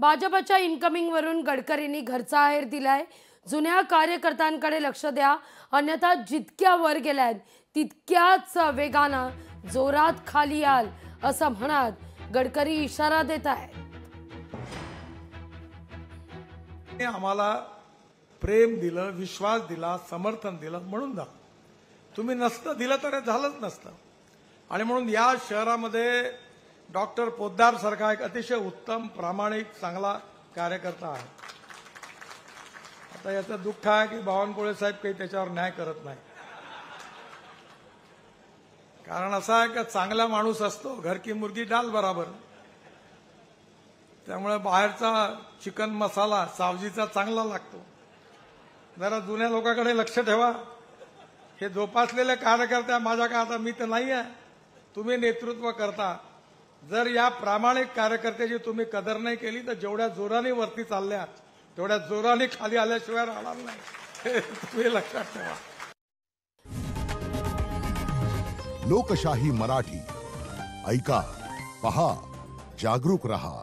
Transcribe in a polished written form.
भाजपच्या इनकमिंग वरून गडकरींनी घरचा आहेर दिलाय। जुन्या कार्यकर्त्यांकडे लक्ष द्या, अन्यथा जितक्या वर गेल्यात तितक्याच वेगानं जोरात खाली याल, असं म्हणत गडकरी इशारा देत आहेत। आम्हाला प्रेम दिलं, विश्वास दिला, समर्थन दिलं म्हणून जा। तुम्ही नसतं दिलं तर झालंच नसतं। आणि म्हणून या शहरामध्ये डॉक्टर पोद्दार सारखा एक अतिशय उत्तम, प्रामाणिक, चांगला कार्यकर्ता आहे। आता याचं दुःख आहे की बावनकुळे साहेब काही त्याच्यावर न्याय करत नाही। कारण असं आहे की चांगला माणूस असतो, घर की मुर्गी डाल बराबर। त्यामुळे बाहेरचा चिकन मसाला सावजीचा चांगला लागतो। जरा जुन्या लोकांकडे लक्ष ठेवा। हे जोपासलेले कार्यकर्ते माझ्या का आता मी तर नाही आहे, तुम्ही नेतृत्व करता। जर या प्रामाणिक कार्यकर्त्याची तुम्ही कदर नाही केली तर जेवढ्या जोराने वरती चालल्यात तेवढ्या जोराने खाली आल्याशिवाय राहणार नाही, हे तुम्ही लक्षात ठेवा। लोकशाही मराठी ऐका, पहा, जागरूक रहा।